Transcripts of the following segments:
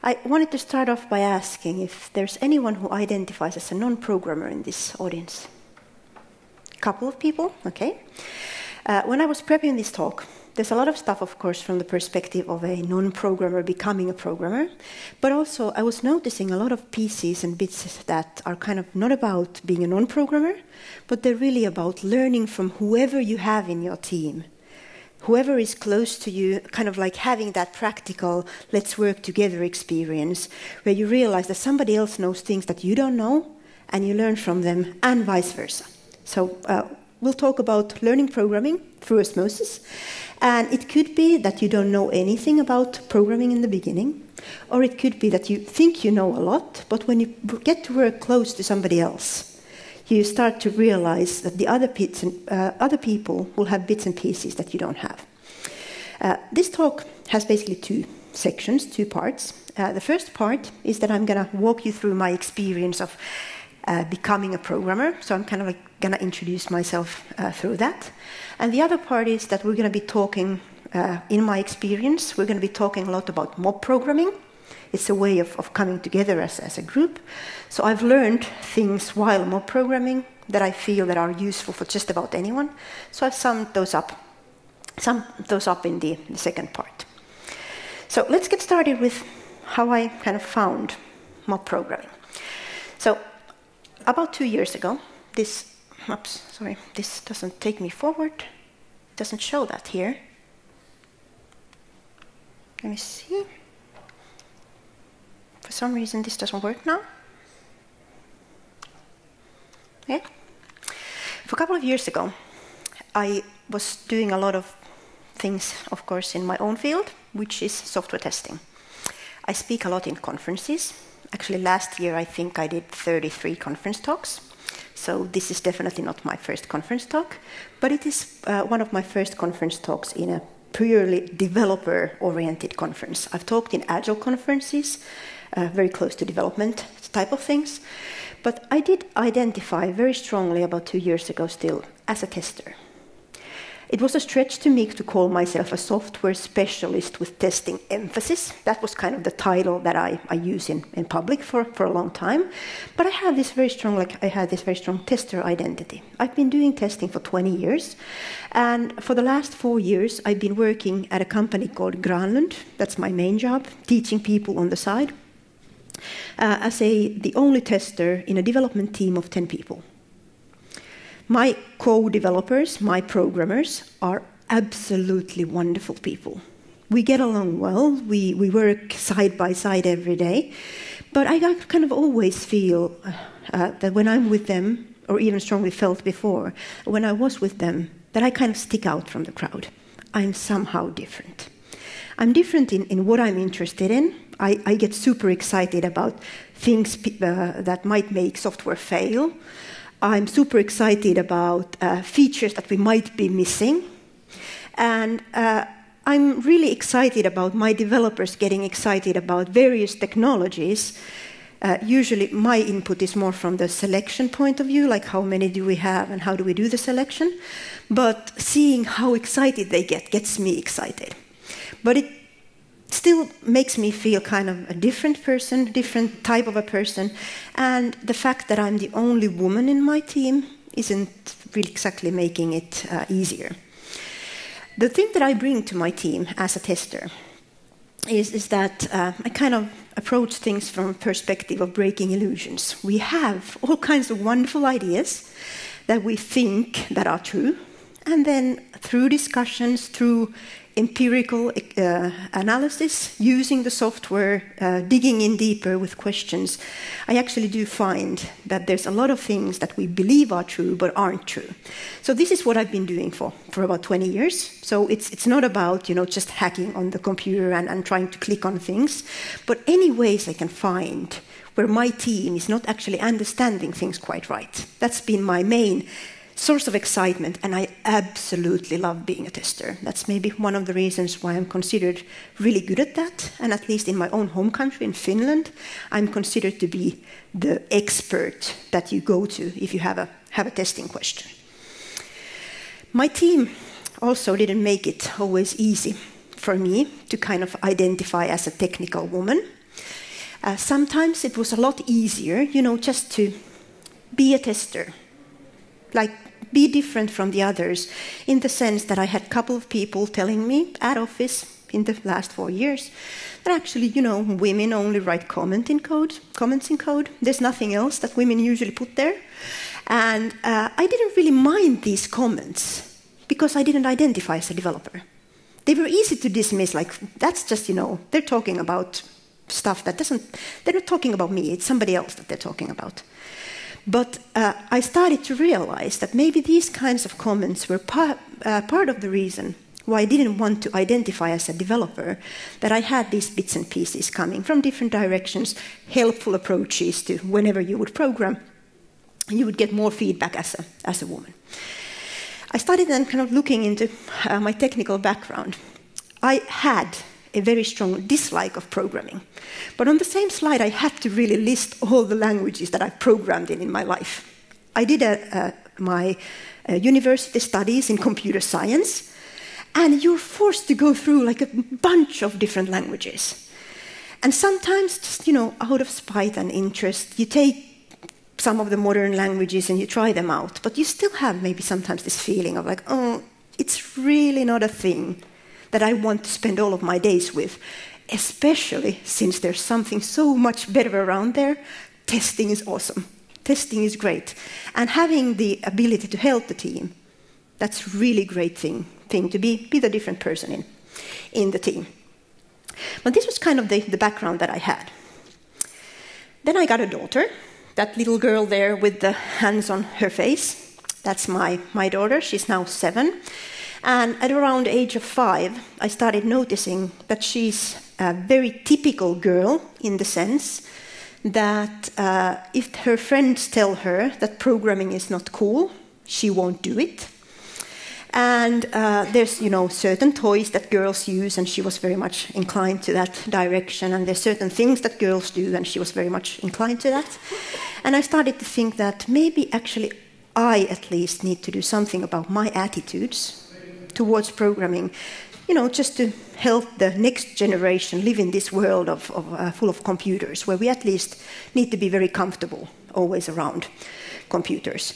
I wanted to start off by asking if there's anyone who identifies as a non-programmer in this audience. A couple of people, okay. When I was prepping this talk, there's a lot of stuff, of course, from the perspective of a non-programmer becoming a programmer, but also I was noticing a lot of pieces and bits that are kind of not about being a non-programmer, but they're really about learning from whoever you have in your team. Whoever is close to you, kind of like having that practical, let's work together experience, where you realize that somebody else knows things that you don't know, and you learn from them, and vice versa. So we'll talk about learning programming through osmosis, and it could be that you don't know anything about programming in the beginning, or it could be that you think you know a lot, but when you get to work close to somebody else, you start to realize that the other people will have bits and pieces that you don't have. This talk has basically two sections, two parts. The first part is that I'm going to walk you through my experience of becoming a programmer. So I'm kind of like going to introduce myself through that. And the other part is that we're going to be talking, in my experience, we're going to be talking a lot about mob programming. It's a way of coming together as a group. So I've learned things while mob programming that I feel that are useful for just about anyone. So I've summed those up in the second part. So let's get started with how I kind of found mob programming. So about 2 years ago, this doesn't take me forward. It doesn't show that here. Let me see. For some reason, this doesn't work now. Okay. For a couple of years ago, I was doing a lot of things, of course, in my own field, which is software testing. I speak a lot in conferences. Actually, last year, I think I did 33 conference talks. So this is definitely not my first conference talk, but it is one of my first conference talks in a purely developer-oriented conference. I've talked in agile conferences, very close to development type of things. But I did identify very strongly about 2 years ago still as a tester. It was a stretch to me to call myself a software specialist with testing emphasis. That was kind of the title that I use in public for a long time. But I had this very strong tester identity. I've been doing testing for 20 years. And for the last 4 years, I've been working at a company called Granlund. That's my main job, teaching people on the side. As the only tester in a development team of 10 people. My co-developers, my programmers, are absolutely wonderful people. We get along well, we work side by side every day, but I kind of always feel that when I'm with them, or even strongly felt before, when I was with them, that I kind of stick out from the crowd. I'm somehow different. I'm different in what I'm interested in. I get super excited about things that might make software fail. I'm super excited about features that we might be missing. And I'm really excited about my developers getting excited about various technologies. Usually my input is more from the selection point of view, like how many do we have and how do we do the selection. But seeing how excited they gets me excited. But it still makes me feel kind of a different person, different type of a person. And the fact that I'm the only woman in my team isn't really exactly making it easier. The thing that I bring to my team as a tester is that I kind of approach things from a perspective of breaking illusions. We have all kinds of wonderful ideas that we think that are true. And then through discussions, through empirical analysis, using the software, digging in deeper with questions, I actually do find that there's a lot of things that we believe are true but aren't true. So this is what I've been doing for about 20 years. So it's not about just hacking on the computer and trying to click on things, but any ways I can find where my team is not actually understanding things quite right. That's been my main source of excitement, and I absolutely love being a tester. That's maybe one of the reasons why I'm considered really good at that, and at least in my own home country, in Finland, I'm considered to be the expert that you go to if you have a testing question. My team also didn't make it always easy for me to kind of identify as a technical woman. Sometimes it was a lot easier, just to be a tester, like be different from the others, in the sense that I had a couple of people telling me at office in the last 4 years that actually, women only write comments in code. There's nothing else that women usually put there. And I didn't really mind these comments because I didn't identify as a developer. They were easy to dismiss, like, that's just, they're talking about stuff that they're not talking about me, it's somebody else that they're talking about. But I started to realize that maybe these kinds of comments were part of the reason why I didn't want to identify as a developer, that I had these bits and pieces coming from different directions, helpful approaches to whenever you would program, you would get more feedback as a woman. I started then kind of looking into my technical background. I had a very strong dislike of programming. But on the same slide, I had to really list all the languages that I've programmed in my life. I did my university studies in computer science, and you're forced to go through like a bunch of different languages. And sometimes, just, out of spite and interest, you take some of the modern languages and you try them out, but you still have maybe sometimes this feeling of like, oh, it's really not a thing that I want to spend all of my days with, especially since there's something so much better around there. Testing is awesome. Testing is great. And having the ability to help the team, that's really great thing to be the different person in the team. But this was kind of the background that I had. Then I got a daughter, that little girl there with the hands on her face. That's my daughter. She's now 7. And at around the age of 5, I started noticing that she's a very typical girl in the sense that if her friends tell her that programming is not cool, she won't do it. And there's, certain toys that girls use, and she was very much inclined to that direction. And there's certain things that girls do, and she was very much inclined to that. And I started to think that maybe actually I at least need to do something about my attitudes towards programming, just to help the next generation live in this world full of computers, where we at least need to be very comfortable always around computers.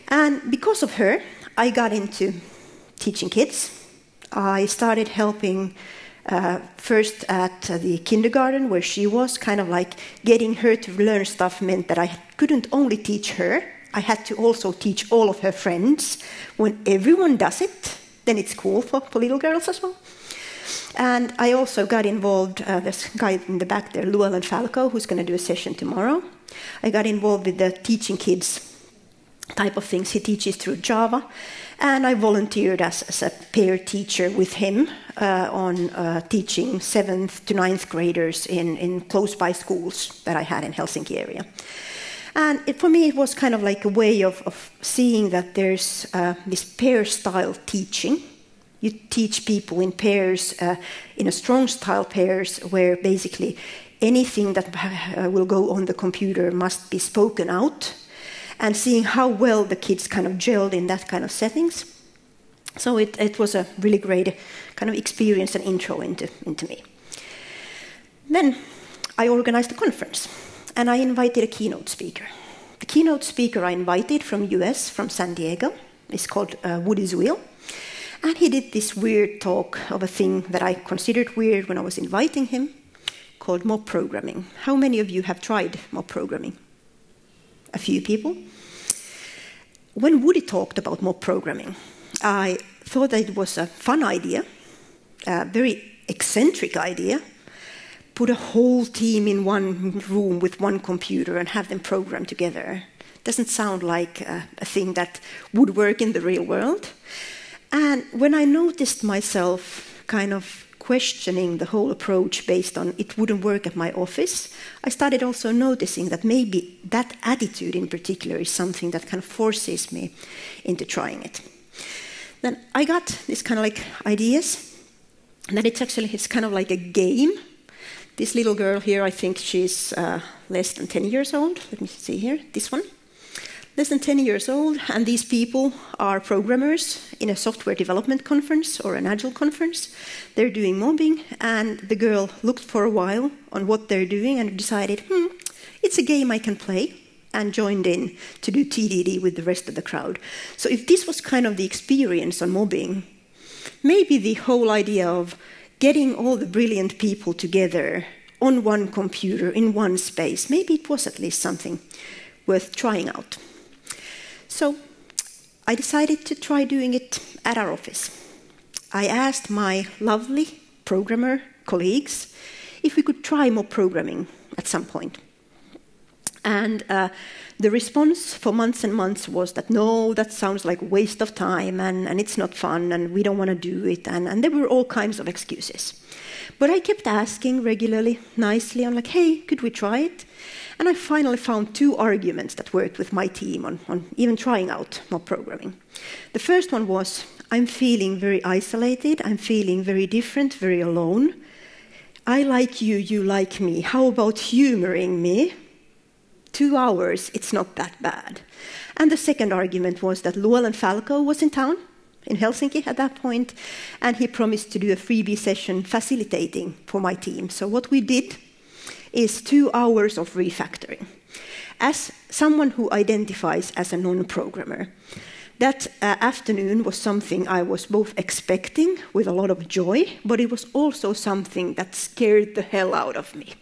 And because of her, I got into teaching kids. I started helping first at the kindergarten, where she was, kind of like getting her to learn stuff meant that I couldn't only teach her, I had to also teach all of her friends. When everyone does it, then it's cool for little girls as well. And I also got involved, this guy in the back there, Llewellyn Falco, who's going to do a session tomorrow. I got involved with the teaching kids type of things. He teaches through Java. And I volunteered as a peer teacher with him on teaching 7th to 9th graders in close-by schools that I had in Helsinki area. And for me, it was kind of like a way of seeing that there's this pair-style teaching. You teach people in pairs, in a strong-style pairs, where basically anything that will go on the computer must be spoken out, and seeing how well the kids kind of gelled in that kind of settings. So it was a really great kind of experience and intro into me. Then I organized a conference, and I invited a keynote speaker. The keynote speaker I invited from US, from San Diego, is called Woody Zuil. And he did this weird talk of a thing that I considered weird when I was inviting him, called mob programming. How many of you have tried mob programming? A few people. When Woody talked about mob programming, I thought that it was a fun idea, a very eccentric idea. Put a whole team in one room with one computer and have them program together. Doesn't sound like a thing that would work in the real world. And when I noticed myself kind of questioning the whole approach based on it wouldn't work at my office, I started also noticing that maybe that attitude in particular is something that kind of forces me into trying it. Then I got this kind of like ideas that it's kind of like a game. This little girl here, I think she's less than 10 years old. Let me see here, this one. less than 10 years old, and these people are programmers in a software development conference or an agile conference. They're doing mobbing, and the girl looked for a while on what they're doing and decided, it's a game I can play, and joined in to do TDD with the rest of the crowd. So if this was kind of the experience on mobbing, maybe the whole idea of getting all the brilliant people together on one computer, in one space, maybe it was at least something worth trying out. So I decided to try doing it at our office. I asked my lovely programmer colleagues if we could try mob programming at some point. And the response for months and months was that, no, that sounds like a waste of time, and it's not fun, and we don't want to do it, and there were all kinds of excuses. But I kept asking regularly, nicely, I'm like, hey, could we try it? And I finally found 2 arguments that worked with my team on even trying out mob programming. The first one was, I'm feeling very isolated, I'm feeling very different, very alone. I like you, you like me. How about humoring me? 2 hours, it's not that bad. And the second argument was that Llewellyn Falco was in town, in Helsinki at that point, and he promised to do a freebie session facilitating for my team. So what we did is 2 hours of refactoring. As someone who identifies as a non-programmer, that afternoon was something I was both expecting with a lot of joy, but it was also something that scared the hell out of me.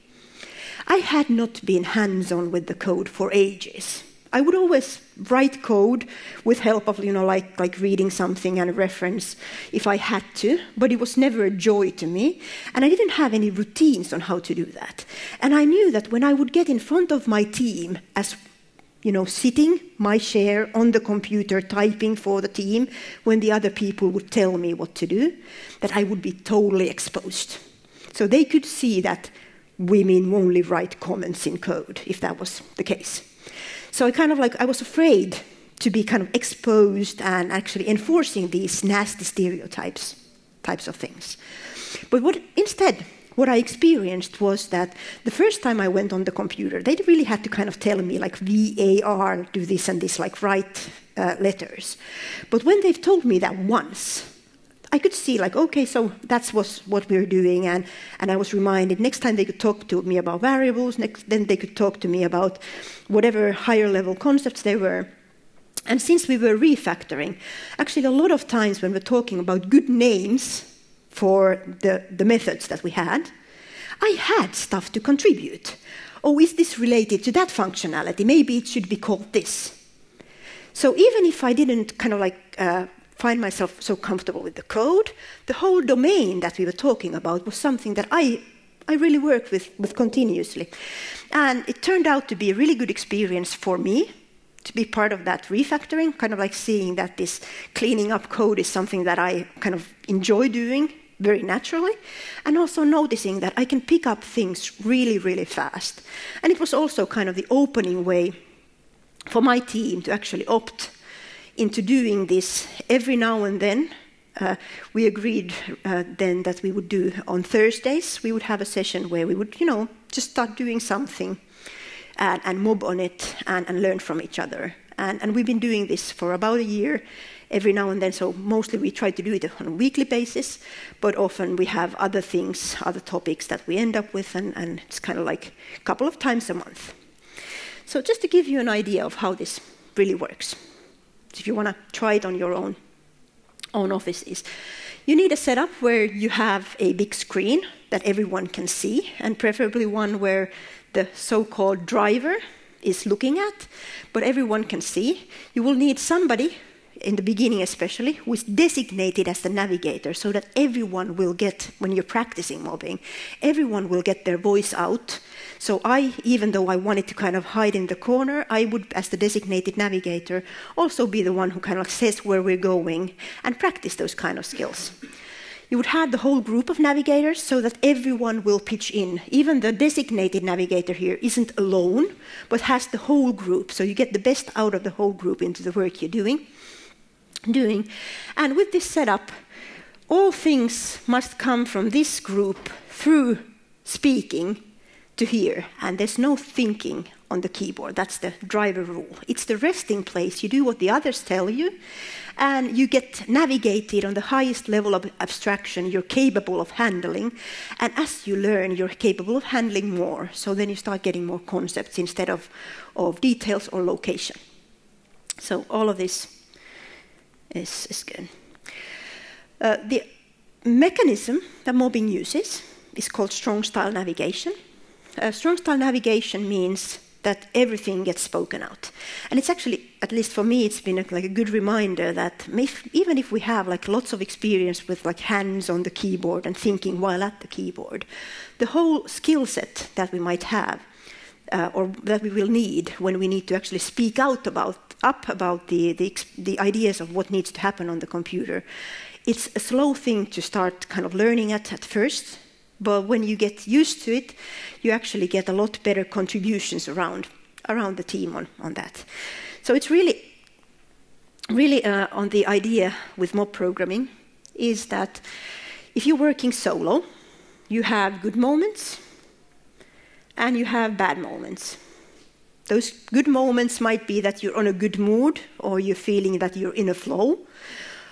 I had not been hands-on with the code for ages. I would always write code with help of, like reading something and a reference if I had to, but it was never a joy to me, and I didn't have any routines on how to do that. And I knew that when I would get in front of my team as sitting my chair on the computer, typing for the team, when the other people would tell me what to do, that I would be totally exposed. So they could see that women only write comments in code, if that was the case. So I was afraid to be kind of exposed and actually enforcing these nasty types of things. But what I experienced was that the first time I went on the computer, they really had to kind of tell me, like, VAR, do this and this, like, write letters. But when they've told me that once, I could see, like, okay, so that's what we're doing, and I was reminded next time they could talk to me about variables, then they could talk to me about whatever higher level concepts they were. And since we were refactoring, actually a lot of times when we're talking about good names for the methods that we had, I had stuff to contribute. Oh, is this related to that functionality? Maybe it should be called this. So even if I didn't find myself so comfortable with the code, the whole domain that we were talking about was something that I really worked with continuously. And it turned out to be a really good experience for me to be part of that refactoring, kind of like seeing that this cleaning up code is something that I kind of enjoy doing very naturally, and also noticing that I can pick up things really, really fast. And it was also kind of the opening way for my team to actually opt into doing this every now and then. We agreed then that we would do on Thursdays, we would have a session where we would, just start doing something and mob on it and learn from each other. And we've been doing this for about a year, every now and then. So mostly we try to do it on a weekly basis, but often we have other things, other topics that we end up with, and it's kind of like a couple of times a month. So just to give you an idea of how this really works. If you want to try it on your own offices, you need a setup where you have a big screen that everyone can see, and preferably one where the so-called driver is looking at, but everyone can see. You will need somebody, in the beginning especially, who is designated as the navigator, so that everyone will get, when you're practicing mobbing, everyone will get their voice out. So even though I wanted to kind of hide in the corner, I would, as the designated navigator, also be the one who kind of says where we're going and practice those kind of skills. You would have the whole group of navigators so that everyone will pitch in. Even the designated navigator here isn't alone, but has the whole group. So you get the best out of the whole group into the work you're doing. And with this setup, all things must come from this group through speaking to here, and there's no thinking on the keyboard. That's the driver rule. It's the resting place. You do what the others tell you, and you get navigated on the highest level of abstraction you're capable of handling. And as you learn, you're capable of handling more. So then you start getting more concepts instead of details or location. So all of this is good. The mechanism that mobbing uses is called strong style navigation. Strong style navigation means that everything gets spoken out. And it's actually, at least for me, it's been like a good reminder that even if we have like lots of experience with like hands on the keyboard and thinking while at the keyboard, the whole skill set that we might have or that we will need when we need to actually speak out about the ideas of what needs to happen on the computer, it's a slow thing to start kind of learning at first. But when you get used to it, you actually get a lot better contributions around the team on that. So it's really on the idea with mob programming is that if you're working solo, you have good moments and you have bad moments. Those good moments might be that you're on a good mood or you're feeling that you're in a flow.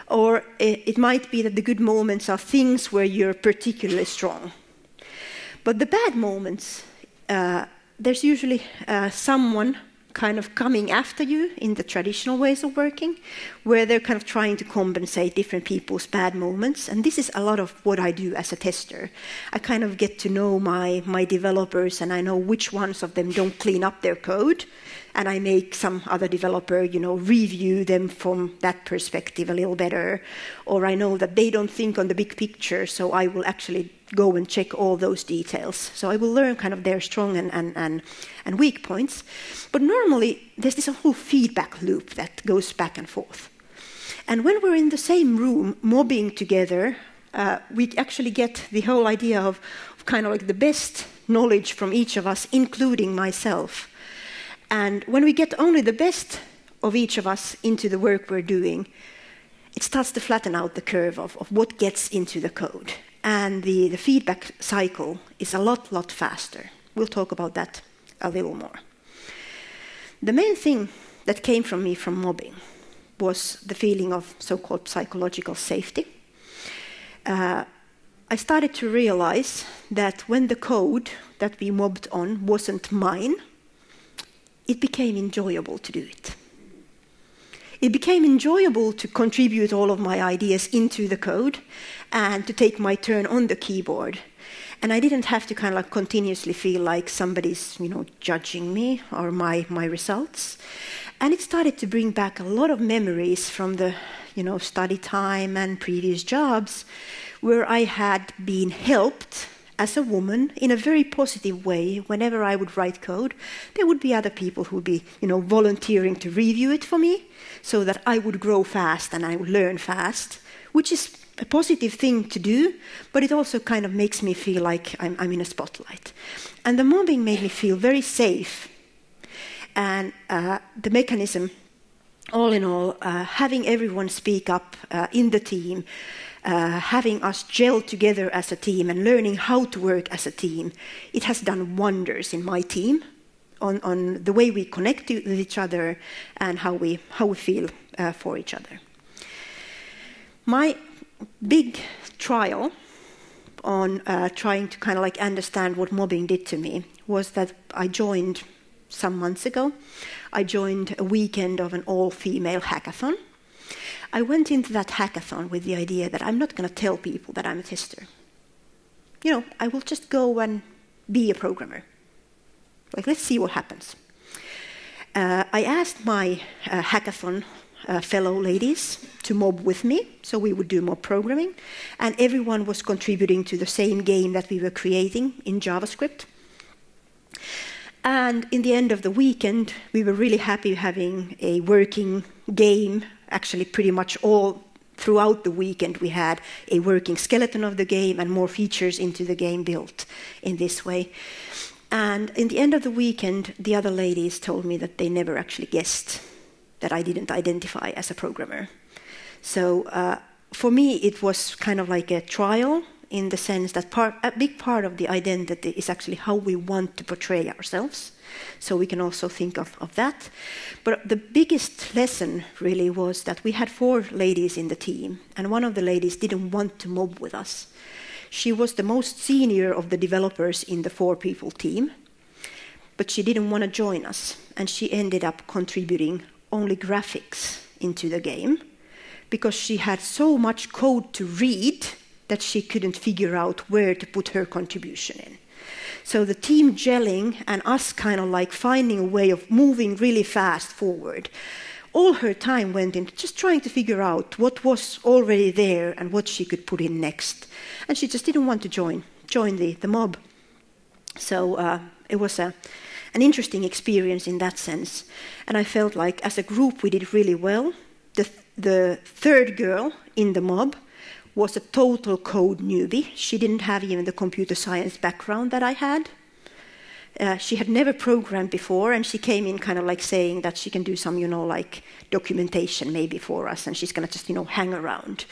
Or it might be that the good moments are things where you're particularly strong. But the bad moments, there's usually someone kind of coming after you in the traditional ways of working, where they're kind of trying to compensate different people's bad moments. And this is a lot of what I do as a tester. I kind of get to know my developers, and I know which ones of them don't clean up their code. And I make some other developer, review them from that perspective a little better. Or I know that they don't think on the big picture, so I will actually go and check all those details. So I will learn kind of their strong and weak points. But normally, there's this whole feedback loop that goes back and forth. And when we're in the same room, mobbing together, we actually get the whole idea of kind of like the best knowledge from each of us, including myself. And when we get only the best of each of us into the work we're doing, it starts to flatten out the curve of what gets into the code. And the feedback cycle is a lot faster. We'll talk about that a little more. The main thing that came from me from mobbing was the feeling of so-called psychological safety. I started to realize that when the code that we mobbed on wasn't mine, it became enjoyable to do it. It became enjoyable to contribute all of my ideas into the code and to take my turn on the keyboard. And I didn't have to kind of like continuously feel like somebody's, judging me or my results. And it started to bring back a lot of memories from the, study time and previous jobs where I had been helped as a woman, in a very positive way. Whenever I would write code, there would be other people who would be, volunteering to review it for me so that I would grow fast and I would learn fast, which is a positive thing to do, but it also kind of makes me feel like I'm in a spotlight. And the mobbing made me feel very safe. And the mechanism, all in all, having everyone speak up in the team, having us gel together as a team and learning how to work as a team, it has done wonders in my team on the way we connect with each other and how we feel for each other. My big trial on trying to kind of like understand what mobbing did to me was that I joined some months ago. I joined a weekend of an all-female hackathon. I went into that hackathon with the idea that I'm not going to tell people that I'm a tester. I will just go and be a programmer. Let's see what happens. I asked my hackathon fellow ladies to mob with me, so we would do more programming, and everyone was contributing to the same game that we were creating in JavaScript. And in the end of the weekend, we were really happy having a working game. Actually, pretty much all throughout the weekend, we had a working skeleton of the game and more features into the game built in this way. And in the end of the weekend, the other ladies told me that they never actually guessed that I didn't identify as a programmer. So for me, it was kind of like a trial in the sense that a big part of the identity is actually how we want to portray ourselves. So we can also think of that. But the biggest lesson really was that we had 4 ladies in the team, and one of the ladies didn't want to mob with us. She was the most senior of the developers in the 4-people team, but she didn't want to join us, and she ended up contributing only graphics into the game because she had so much code to read that she couldn't figure out where to put her contribution in. So the team gelling and us kind of like finding a way of moving really fast forward, all her time went into just trying to figure out what was already there and what she could put in next. And she just didn't want to join the mob. So it was an interesting experience in that sense. And I felt like as a group we did really well. The third girl in the mob was a total code newbie. She didn't have even the computer science background that I had. She had never programmed before, and she came in kind of like saying that she can do some, like documentation maybe for us, and she's going to just, hang around.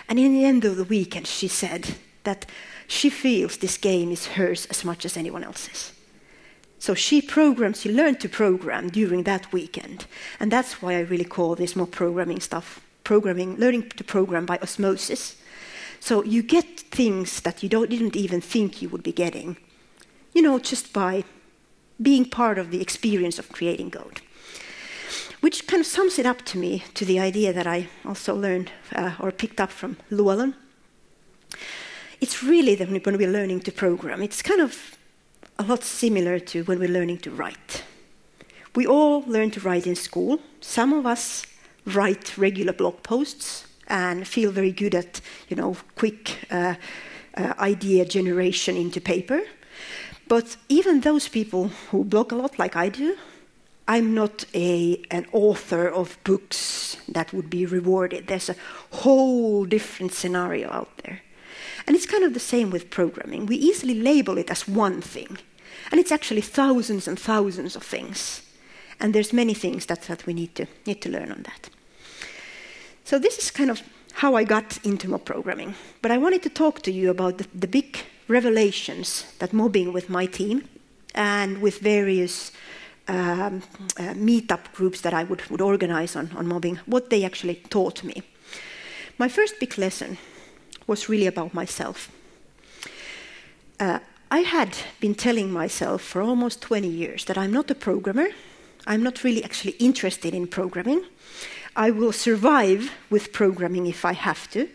And in the end of the weekend, she said that she feels this game is hers as much as anyone else's. So she learned to program during that weekend. And that's why I really call this more programming stuff, learning to program by osmosis. So you get things that you didn't even think you would be getting, just by being part of the experience of creating code. Which kind of sums it up to the idea that I also learned or picked up from Llewellyn. It's really that when we're learning to program, it's kind of a lot similar to when we're learning to write. We all learn to write in school. Some of us write regular blog posts and feel very good at, quick idea generation into paper. But even those people who blog a lot, like I do, I'm not an author of books that would be rewarded. There's a whole different scenario out there. And it's kind of the same with programming. We easily label it as one thing. And it's actually thousands and thousands of things. And there's many things that we need to learn on that. So this is kind of how I got into mob programming. But I wanted to talk to you about the big revelations that mobbing with my team and with various meetup groups that I would organize on mobbing, what they actually taught me. My first big lesson was really about myself. I had been telling myself for almost 20 years that I'm not a programmer. I'm not really actually interested in programming. I will survive with programming if I have to.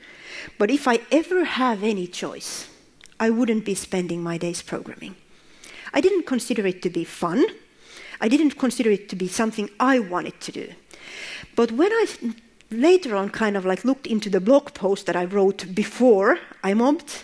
But if I ever have any choice, I wouldn't be spending my days programming. I didn't consider it to be fun. I didn't consider it to be something I wanted to do. But when I later on kind of like looked into the blog post that I wrote before I mobbed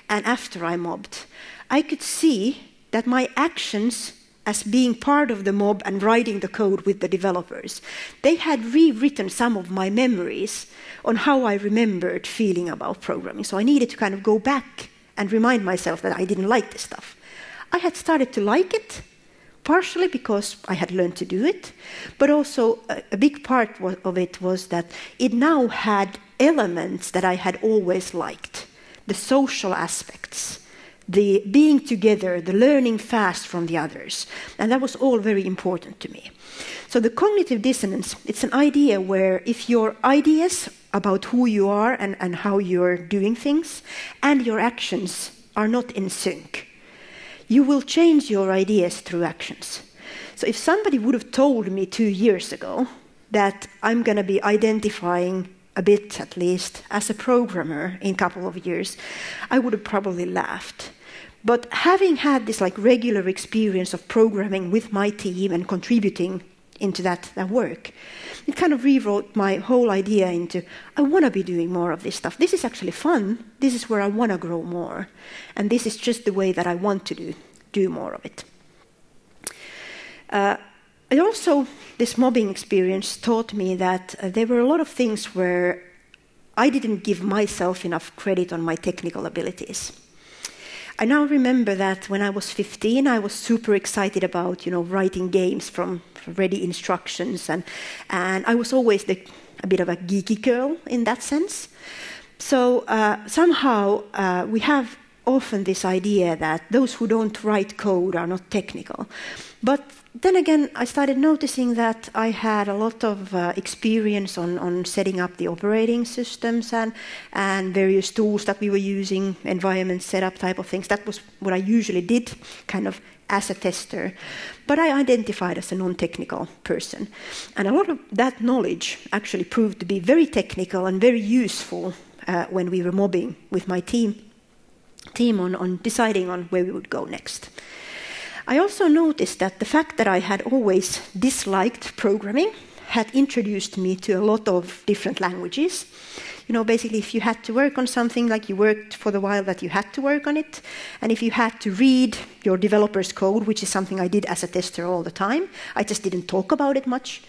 and after I mobbed, I could see that my actions as being part of the mob and writing the code with the developers, they had rewritten some of my memories on how I remembered feeling about programming. So I needed to kind of go back and remind myself that I didn't like this stuff. I had started to like it, partially because I had learned to do it, but also a big part of it was that it now had elements that I had always liked. The social aspects, the being together, the learning fast from the others. And that was all very important to me. So the cognitive dissonance, it's an idea where if your ideas about who you are and how you're doing things and your actions are not in sync, you will change your ideas through actions. So if somebody would have told me 2 years ago that I'm going to be identifying a bit at least as a programmer in a couple of years, I would have probably laughed. But having had this like regular experience of programming with my team and contributing into that work, it kind of rewrote my whole idea into, I want to be doing more of this stuff. This is actually fun. This is where I want to grow more. And this is just the way that I want to do more of it. And also, this mobbing experience taught me that there were a lot of things where I didn't give myself enough credit on my technical abilities. I now remember that when I was 15, I was super excited about, writing games from ready instructions, and I was always a bit of a geeky girl in that sense. So somehow we have often this idea that those who don't write code are not technical. But then again, I started noticing that I had a lot of experience on setting up the operating systems and various tools that we were using, environment setup type of things. That was what I usually did, kind of as a tester. But I identified as a non-technical person. And a lot of that knowledge actually proved to be very technical and very useful when we were mobbing with my team on deciding on where we would go next. I also noticed that the fact that I had always disliked programming had introduced me to a lot of different languages. You know, basically, if you had to work on something, like you worked for the while that you had to work on it, and if you had to read your developer's code, which is something I did as a tester all the time, I just didn't talk about it much.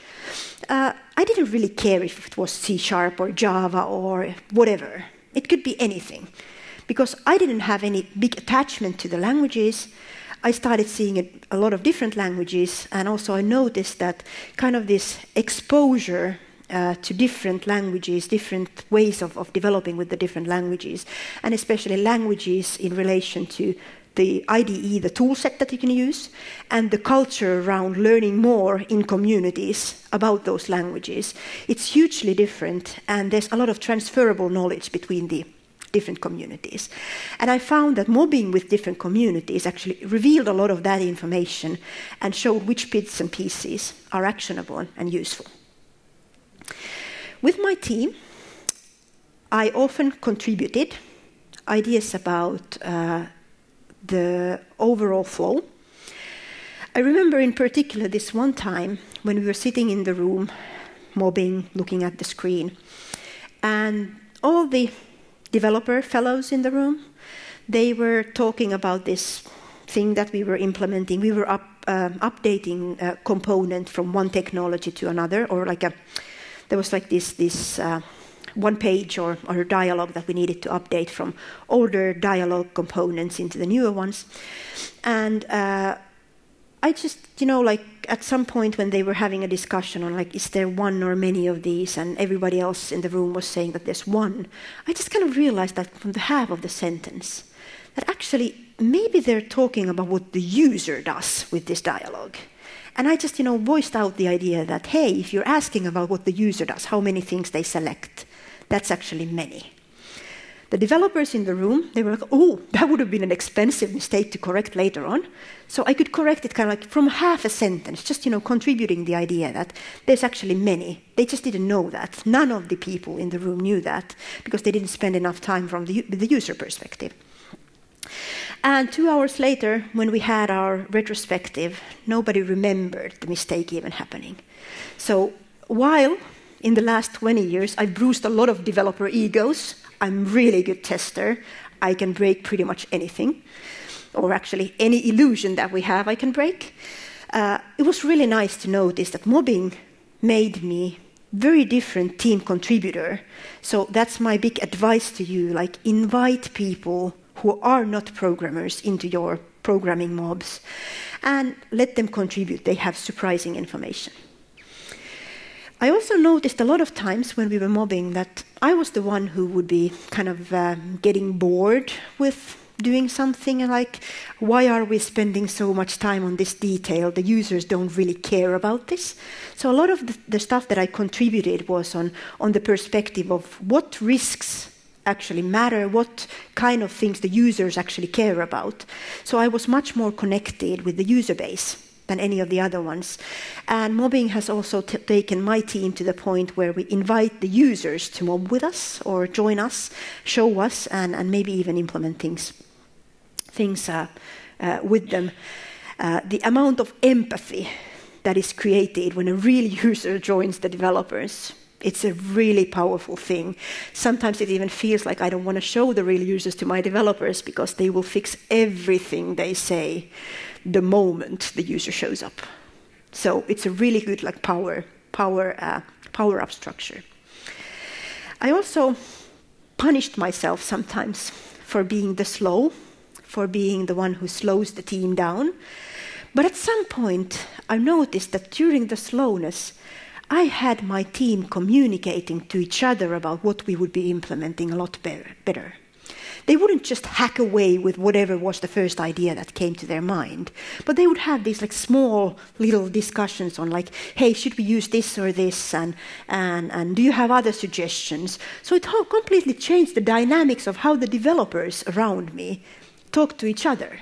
I didn't really care if it was C# or Java or whatever. It could be anything. Because I didn't have any big attachment to the languages, I started seeing a lot of different languages, and also I noticed that kind of this exposure to different languages, different ways of developing with the different languages, and especially languages in relation to the IDE, the tool set that you can use, and the culture around learning more in communities about those languages. It's hugely different, and there's a lot of transferable knowledge between the different communities. And I found that mobbing with different communities actually revealed a lot of that information and showed which bits and pieces are actionable and useful. With my team, I often contributed ideas about the overall flow. I remember in particular this one time when we were sitting in the room, mobbing, looking at the screen, and all the developer fellows in the room, they were talking about this thing that we were implementing. We were updating a component from one technology to another, or there was like this one page or a dialogue that we needed to update from older dialogue components into the newer ones. And I just, at some point when they were having a discussion on is there one or many of these, and everybody else in the room was saying that there's one, I just kind of realized that from the half of the sentence, that actually maybe they're talking about what the user does with this dialogue. And I just, voiced out the idea that, hey, if you're asking about what the user does, how many things they select, that's actually many. The developers in the room, they were like, oh, that would have been an expensive mistake to correct later on. So I could correct it kind of from half a sentence, just, contributing the idea that there's actually many. They just didn't know that. None of the people in the room knew that because they didn't spend enough time from the user perspective. And 2 hours later, when we had our retrospective, nobody remembered the mistake even happening. So while in the last 20 years I've bruised a lot of developer egos, I'm a really good tester, I can break pretty much anything, or actually any illusion that we have I can break. It was really nice to notice that mobbing made me very different team contributor. So that's my big advice to you, invite people who are not programmers into your programming mobs and let them contribute. They have surprising information. I also noticed a lot of times when we were mobbing that I was the one who would be kind of getting bored with doing something and why are we spending so much time on this detail? The users don't really care about this. So a lot of the stuff that I contributed was on the perspective of what risks actually matter, what kind of things the users actually care about. So I was much more connected with the user base than any of the other ones. And mobbing has also taken my team to the point where we invite the users to mob with us or join us, show us, and maybe even implement things with them. The amount of empathy that is created when a real user joins the developers, it's a really powerful thing. Sometimes it even feels like I don't want to show the real users to my developers because they will fix everything they say the moment the user shows up. So it's a really good power-up structure. I also punished myself sometimes for being for being the one who slows the team down. But at some point, I noticed that during the slowness, I had my team communicating to each other about what we would be implementing a lot better. They wouldn't just hack away with whatever was the first idea that came to their mind, but they would have these like small little discussions on like, hey, should we use this or this, and do you have other suggestions? So it completely changed the dynamics of how the developers around me talk to each other.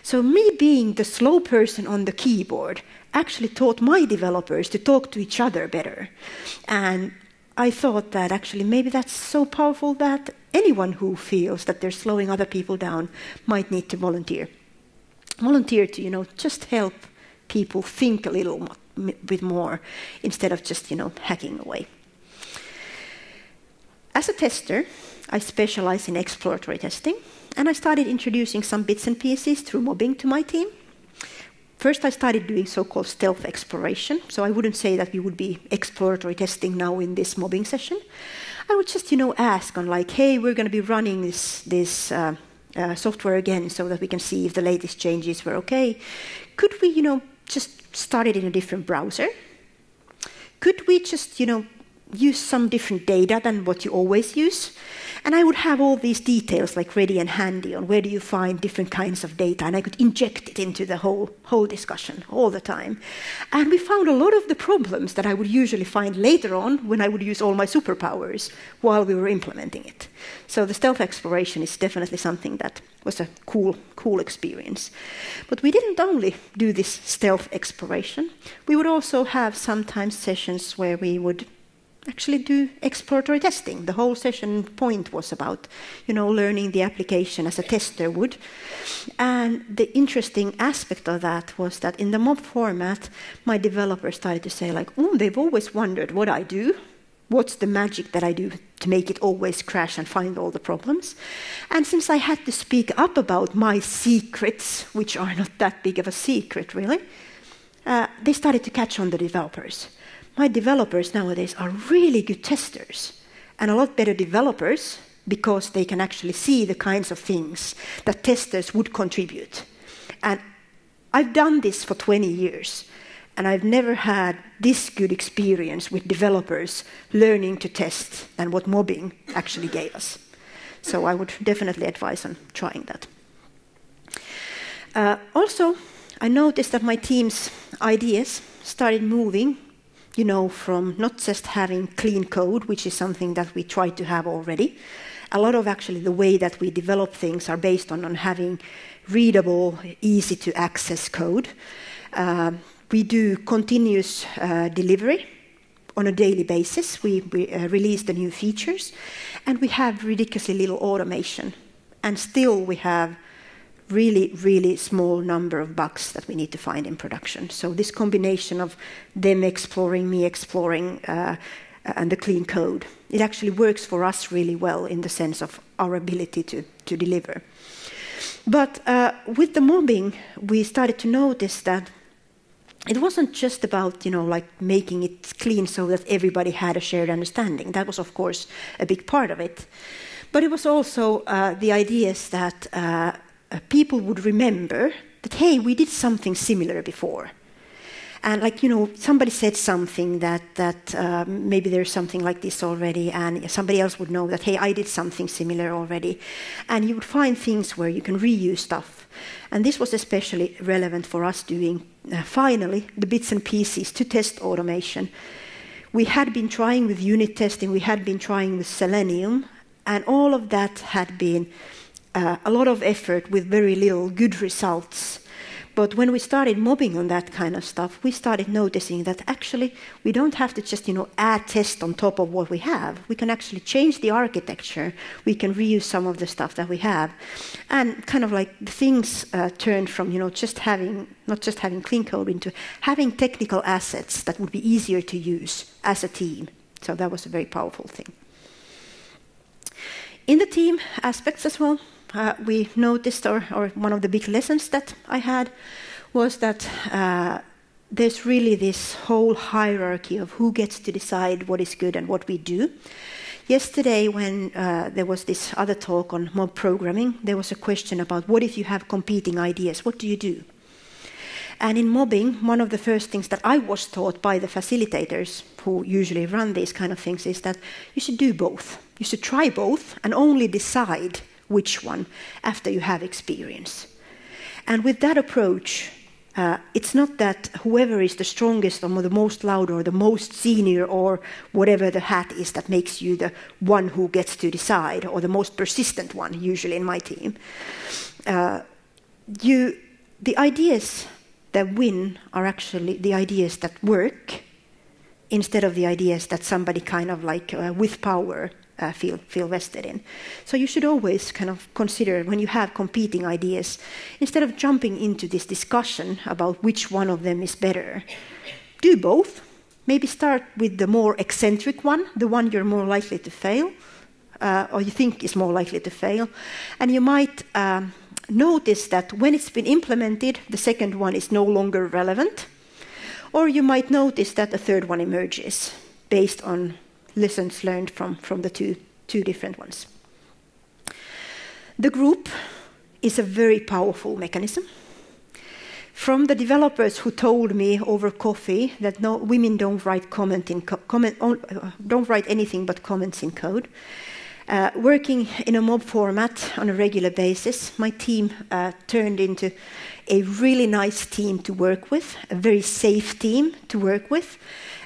So me being the slow person on the keyboard actually taught my developers to talk to each other better. And I thought that actually maybe that's so powerful that anyone who feels that they're slowing other people down might need to volunteer. Volunteer to, just help people think a little bit more instead of just, hacking away. As a tester, I specialize in exploratory testing, and I started introducing some bits and pieces through mobbing to my team. First, I started doing so-called stealth exploration, so I wouldn't say that we would be exploratory testing now in this mobbing session. I would just, ask on like, hey, we're going to be running this software again so that we can see if the latest changes were okay. Could we, just start it in a different browser? Could we just, use some different data than what you always use? And I would have all these details like ready and handy on where do you find different kinds of data, and I could inject it into the whole discussion all the time. And we found a lot of the problems that I would usually find later on when I would use all my superpowers while we were implementing it. So the stealth exploration is definitely something that was a cool experience. But we didn't only do this stealth exploration. We would also have sometimes sessions where we would actually do exploratory testing. The whole session point was about, learning the application as a tester would. And the interesting aspect of that was that in the mob format, my developers started to say like, they've always wondered what I do. What's the magic that I do to make it always crash and find all the problems? And since I had to speak up about my secrets, which are not that big of a secret really, they started to catch on the developers. My developers nowadays are really good testers and a lot better developers because they can actually see the kinds of things that testers would contribute. And I've done this for 20 years, and I've never had this good experience with developers learning to test than what mobbing actually gave us. So I would definitely advise on trying that. Also, I noticed that my team's ideas started moving from not just having clean code, which is something that we try to have already. A lot of actually the way that we develop things are based on having readable, easy to access code. We do continuous delivery on a daily basis. We release the new features, and we have ridiculously little automation. And still we have really small number of bugs that we need to find in production. So this combination of them exploring, me exploring, and the clean code, it actually works for us really well in the sense of our ability to deliver. But with the mobbing, we started to notice that it wasn't just about, making it clean so that everybody had a shared understanding. That was, of course, a big part of it. But it was also the ideas that people would remember that, hey, we did something similar before. And somebody said something that maybe there's something like this already, and somebody else would know that, hey, I did something similar already. And you would find things where you can reuse stuff. And this was especially relevant for us doing, finally, the bits and pieces to test automation. We had been trying with unit testing, we had been trying with Selenium, and all of that had been a lot of effort with very little good results. But when we started mobbing on that kind of stuff, we started noticing that actually we don't have to just, add tests on top of what we have. We can actually change the architecture. We can reuse some of the stuff that we have. And kind of like the things turned from, not just having clean code into having technical assets that would be easier to use as a team. So that was a very powerful thing. In the team aspects as well, we noticed, or one of the big lessons that I had, was that there's really this whole hierarchy of who gets to decide what is good and what we do. Yesterday, when there was this other talk on mob programming, there was a question about what if you have competing ideas, what do you do? And in mobbing, one of the first things that I was taught by the facilitators who usually run these kind of things is that you should do both. You should try both and only decide which one after you have experience. And with that approach, it's not that whoever is the strongest or the most loud or the most senior or whatever the hat is that makes you the one who gets to decide or the most persistent one, usually in my team. The ideas that win are actually the ideas that work instead of the ideas that somebody kind of like with power feel vested in. So you should always kind of consider when you have competing ideas, instead of jumping into this discussion about which one of them is better, do both. Maybe start with the more eccentric one, the one you're more likely to fail, or you think is more likely to fail. And you might notice that when it's been implemented, the second one is no longer relevant. Or you might notice that a third one emerges based on lessons learned from the two different ones. The group is a very powerful mechanism. From the developers who told me over coffee that no, women don't write don't write anything but comments in code. Working in a mob format on a regular basis, my team turned into a really nice team to work with, a very safe team to work with,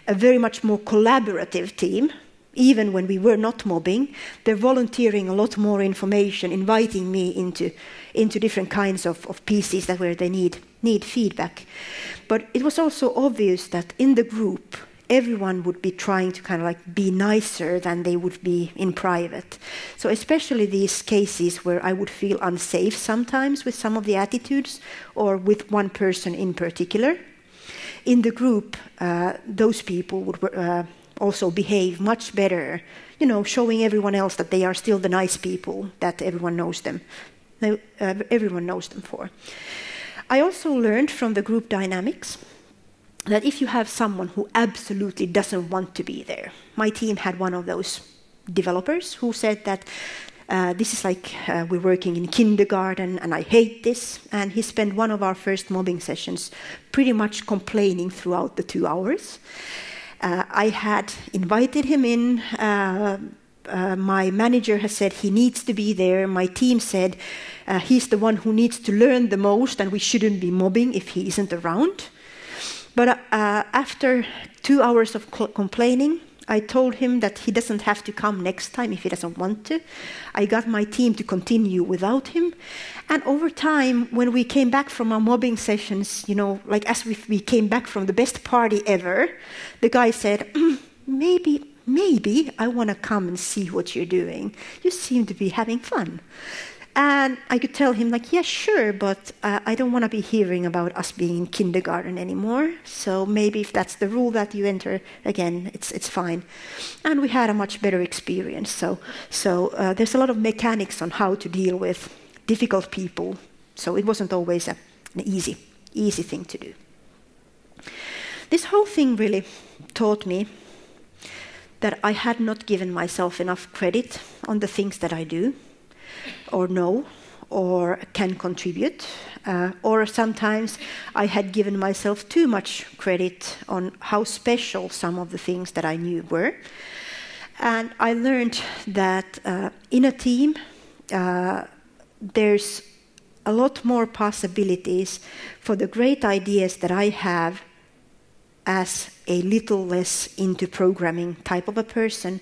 a very much more collaborative team. Even when we were not mobbing, they're volunteering a lot more information, inviting me into different kinds of pieces that where they need feedback. But it was also obvious that in the group, everyone would be trying to kind of like be nicer than they would be in private. So especially these cases where I would feel unsafe sometimes with some of the attitudes or with one person in particular. In the group, those people would also behave much better, showing everyone else that they are still the nice people that everyone knows them for. I also learned from the group dynamics that if you have someone who absolutely doesn't want to be there, my team had one of those developers who said that this is like we're working in kindergarten and I hate this. And he spent one of our first mobbing sessions pretty much complaining throughout the 2 hours. I had invited him in. My manager has said he needs to be there. My team said he's the one who needs to learn the most and we shouldn't be mobbing if he isn't around. But after 2 hours of complaining, I told him that he doesn't have to come next time if he doesn't want to. I got my team to continue without him. And over time, when we came back from our mobbing sessions, like as we came back from the best party ever, the guy said, maybe I want to come and see what you're doing. You seem to be having fun. And I could tell him, like, yeah, sure, but I don't want to be hearing about us being in kindergarten anymore. So maybe if that's the rule that you enter, again, it's fine. And we had a much better experience. So there's a lot of mechanics on how to deal with difficult people. So it wasn't always an easy thing to do. This whole thing really taught me that I had not given myself enough credit on the things that I do, or know, or can contribute, or sometimes I had given myself too much credit on how special some of the things that I knew were. And I learned that in a team, there's a lot more possibilities for the great ideas that I have as a little less into programming type of a person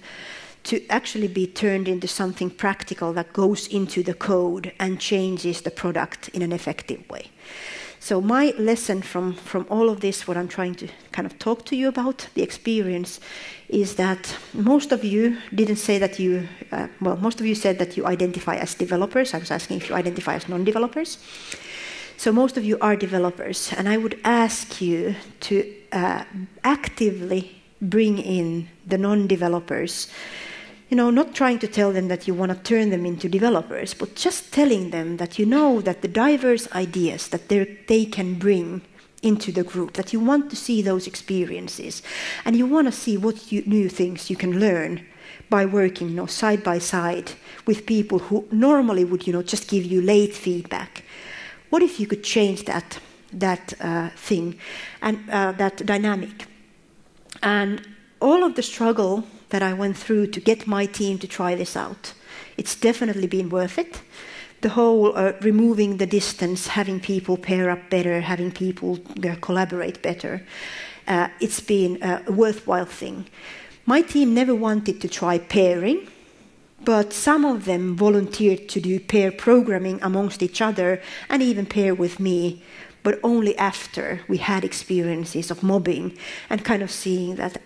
to actually be turned into something practical that goes into the code and changes the product in an effective way. So my lesson from all of this, what I'm trying to kind of talk to you about, the experience, is that most of you didn't say that you, most of you said that you identify as developers. I was asking if you identify as non-developers. So most of you are developers, and I would ask you to actively bring in the non-developers. Not trying to tell them that you want to turn them into developers, but just telling them that that the diverse ideas that they can bring into the group, that you want to see those experiences, and you want to see what new things you can learn by working side by side with people who normally would just give you late feedback. What if you could change that thing and that dynamic? And all of the struggle that I went through to get my team to try this out, it's definitely been worth it. The whole removing the distance, having people pair up better, having people collaborate better, it's been a worthwhile thing. My team never wanted to try pairing, but some of them volunteered to do pair programming amongst each other and even pair with me, but only after we had experiences of mobbing and kind of seeing that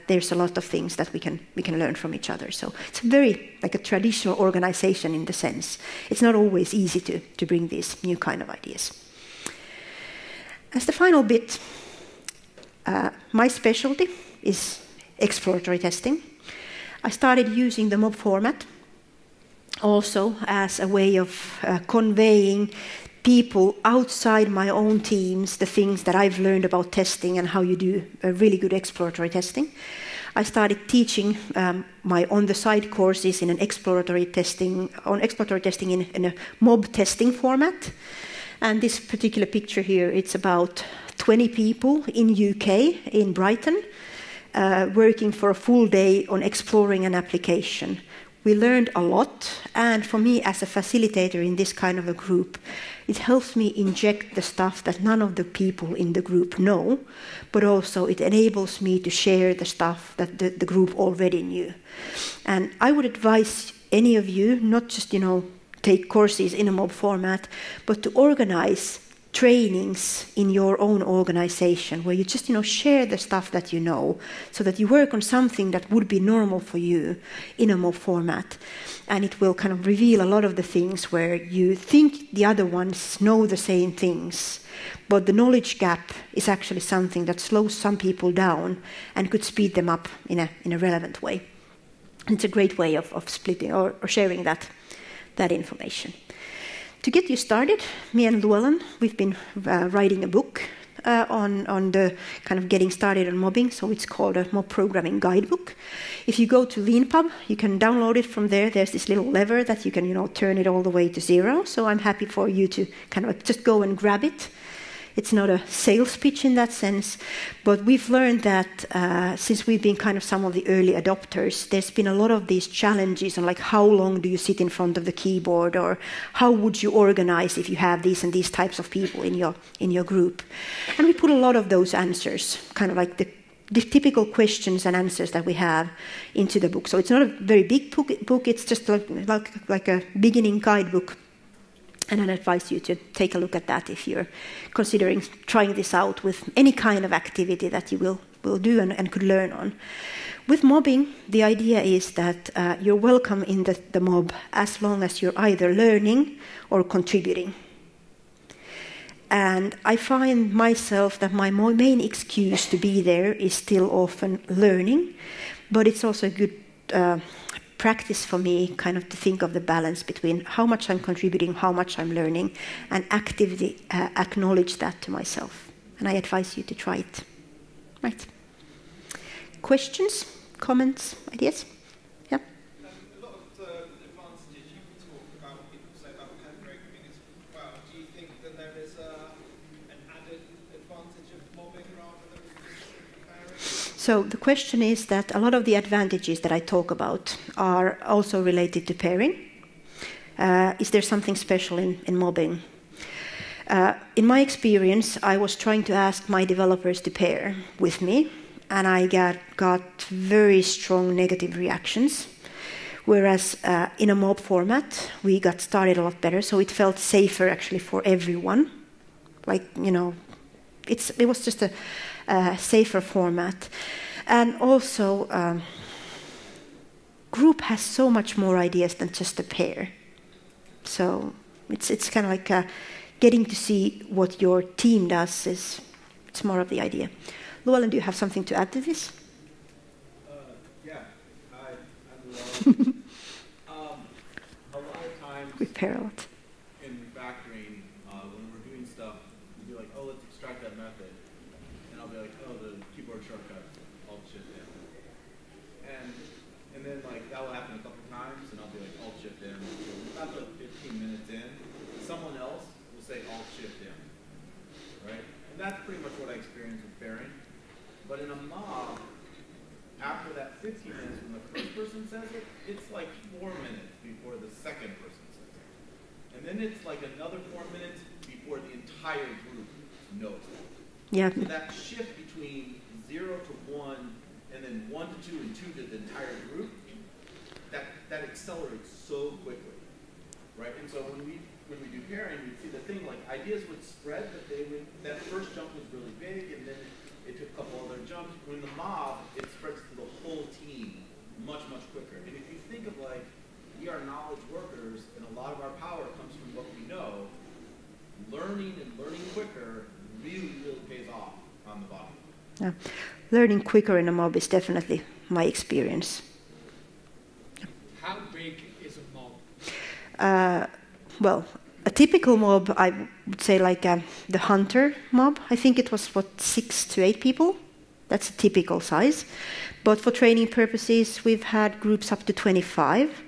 there's a lot of things that we can learn from each other. So it's very like a traditional organization in the sense. It's not always easy to bring these new kind of ideas. As the final bit, my specialty is exploratory testing. I started using the mob format also as a way of conveying people outside my own teams the things that I've learned about testing and how you do a really good exploratory testing. I started teaching my on-the-side courses in an exploratory testing in a mob testing format. And this particular picture here, it's about 20 people in UK, in Brighton, working for a full day on exploring an application. We learned a lot, and for me as a facilitator in this kind of a group, it helps me inject the stuff that none of the people in the group know, but also it enables me to share the stuff that the group already knew. And I would advise any of you, not just, take courses in a mob format, but to organize trainings in your own organization where you just share the stuff that you know so that you work on something that would be normal for you in a mob format, and it will kind of reveal a lot of the things where you think the other ones know the same things, but the knowledge gap is actually something that slows some people down and could speed them up in a relevant way. It's a great way of splitting or sharing that information. To get you started, me and Llewellyn, we've been writing a book on the kind of getting started on mobbing, so it's called a Mob Programming Guidebook. If you go to LeanPub, you can download it from there. There's this little lever that you can, turn it all the way to 0, so I'm happy for you to kind of just go and grab it. It's not a sales pitch in that sense, but we've learned that since we've been kind of some of the early adopters, there's been a lot of these challenges on like how long do you sit in front of the keyboard, or how would you organize if you have these and these types of people in your group. And we put a lot of those answers, kind of like the typical questions and answers that we have into the book. So it's not a very big book, it's just like a beginning guidebook. And I'd advise you to take a look at that if you're considering trying this out with any kind of activity that you will do and could learn on. With mobbing, the idea is that you're welcome in the mob as long as you're either learning or contributing. And I find myself that my main excuse to be there is still often learning, but it's also a good practice for me kind of to think of the balance between how much I'm contributing, how much I'm learning, and actively acknowledge that to myself. And I advise you to try it. Right. Questions, comments, ideas? Yeah? A lot of the advantages you talk about, people say about pair programming as well. Do you think that there is an added advantage of mobbing rather than pairing? So the question is that a lot of the advantages that I talk about are also related to pairing. Is there something special in mobbing? In my experience, I was trying to ask my developers to pair with me, and I got very strong negative reactions. Whereas in a mob format, we got started a lot better, so it felt safer actually for everyone. It was just a safer format. And also, group has so much more ideas than just a pair. So it's kind of like getting to see what your team does it's more of the idea. Llewellyn, do you have something to add to this? Yeah. I'm Llewellyn. A lot of times We pair a lot. in factoring, when we're doing stuff, we'll be like, oh, let's extract that method. And I'll be like, oh, the keyboard shortcut, Alt-Shift in. And then like that will happen a couple times, and I'll be like, Alt-Shift in. About like 15 minutes in, someone else will say Alt-Shift in. Right? And that's pretty much what I experienced with pairing. But in a mob, says it, it's like 4 minutes before the second person says it. And then it's like another 4 minutes before the entire group knows it. Yeah. So that shift between 0 to 1, and then 1 to 2, and 2 to the entire group, that accelerates so quickly, right? And so when we do pairing, we see the thing like ideas would spread, that first jump was really big, and then it took a couple other jumps. When the mob, it spreads to the whole team much, much quicker. And if you think of like, we are knowledge workers, and a lot of our power comes from what we know, learning and learning quicker really, really pays off on the bottom. Yeah. Learning quicker in a mob is definitely my experience. How big is a mob? Well, a typical mob, I would say like the hunter mob. I think it was, 6 to 8 people? That's a typical size. But for training purposes, we've had groups up to 25.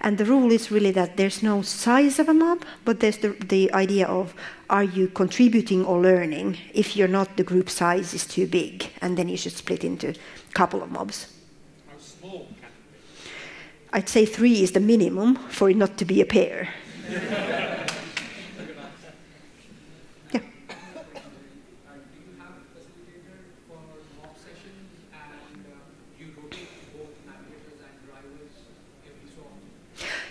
And the rule is really that there's no size of a mob, but there's the idea of, are you contributing or learning? If you're not, the group size is too big, and then you should split into a couple of mobs. How small can it be? I'd say 3 is the minimum for it not to be a pair. Yeah. Do you have a facilitator for mob sessions, and you rotate both navigators and drivers every so often?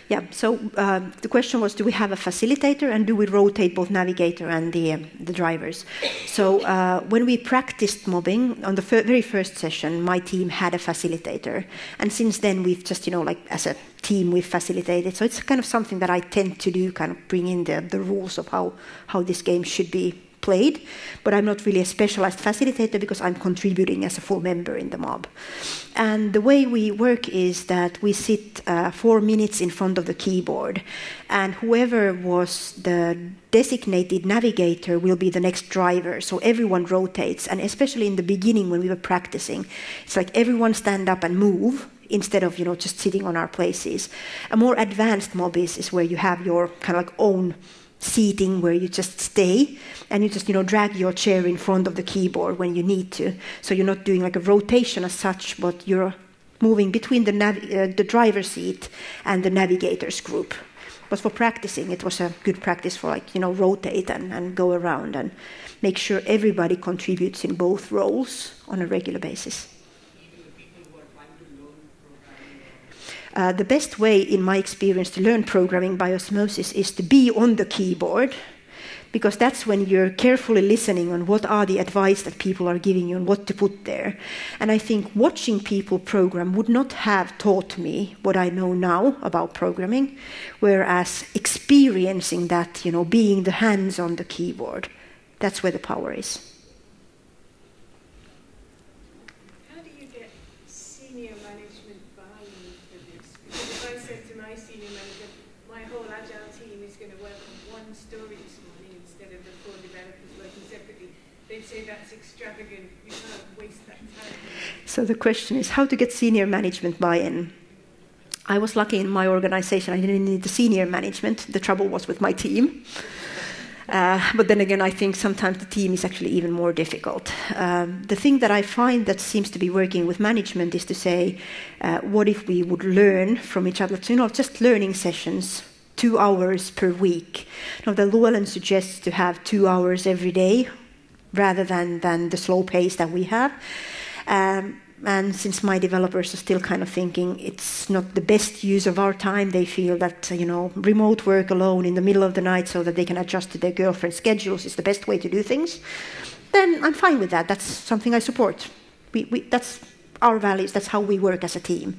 Yeah, so the question was, do we have a facilitator, and do we rotate both navigator and the drivers? So when we practiced mobbing, on the very first session, my team had a facilitator. And since then, we've just, like as a team, we've facilitated. So it's kind of something that I tend to do, kind of bring in the rules of how this game should be played, but I'm not really a specialized facilitator because I'm contributing as a full member in the mob. And the way we work is that we sit 4 minutes in front of the keyboard, and whoever was the designated navigator will be the next driver, so everyone rotates. And especially in the beginning when we were practicing, it's like everyone stand up and move instead of just sitting on our places. A more advanced mob is where you have your kind of like own seating, where you just stay and you just drag your chair in front of the keyboard when you need to. So you're not doing like a rotation as such, but you're moving between the driver's seat and the navigator's group. But for practicing, it was a good practice for rotate and go around and make sure everybody contributes in both roles on a regular basis. The best way, in my experience, to learn programming by osmosis is to be on the keyboard, because that's when you're carefully listening on what are the advice that people are giving you and what to put there. And I think watching people program would not have taught me what I know now about programming, whereas experiencing that, being the hands on the keyboard, that's where the power is. So the question is how to get senior management buy-in. I was lucky in my organization, I didn't need the senior management. The trouble was with my team. But then again, I think sometimes the team is actually even more difficult. The thing that I find that seems to be working with management is to say, what if we would learn from each other? So, just learning sessions, 2 hours per week. The Llewellyn suggests to have 2 hours every day rather than the slow pace that we have. And since my developers are still kind of thinking it's not the best use of our time, they feel that, remote work alone in the middle of the night so that they can adjust to their girlfriend's schedules is the best way to do things, then I'm fine with that. That's something I support. That's our values. That's how we work as a team.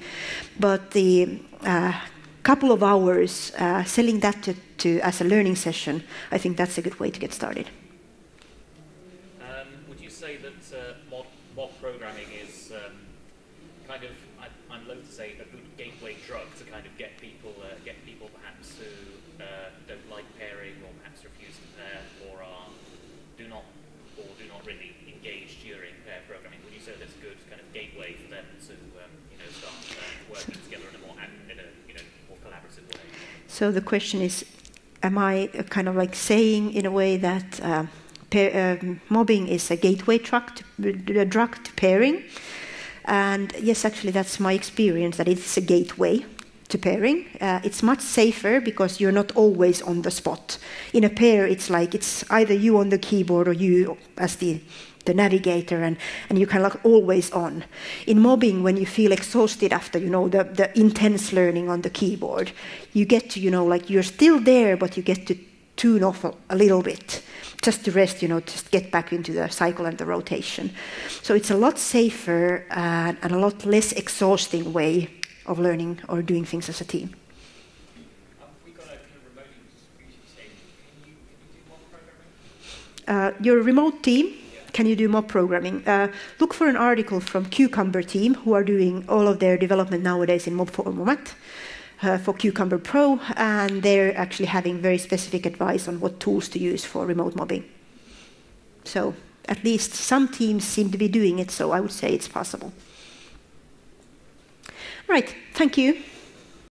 But the couple of hours, selling that to as a learning session, I think that's a good way to get started. Would you say that mob programming is kind of, I'm loath to say, a good gateway drug to kind of get people perhaps who don't like pairing, or perhaps refuse to pair, or do not really engage during pair programming? Would you say that's a good kind of gateway for them to start working together in a more more collaborative way? So the question is, am I kind of like saying in a way that mobbing is a gateway drug to pairing? And yes, actually that's my experience, that it's a gateway to pairing. It's much safer because you're not always on the spot. In a pair, it's like it's either you on the keyboard or you as the navigator, and you kind of like always on. In mobbing, when you feel exhausted after, the intense learning on the keyboard, you get to, like you're still there, but you get to tune off a little bit, just to rest, just get back into the cycle and the rotation. So it's a lot safer and a lot less exhausting way of learning or doing things as a team. We've got a kind of remote distributed stage. Can you do mob programming? Your remote team, can you do mob programming? Look for an article from Cucumber team, who are doing all of their development nowadays in mob format for Cucumber Pro, and they're actually having very specific advice on what tools to use for remote mobbing. So at least some teams seem to be doing it, so I would say it's possible. Right, thank you.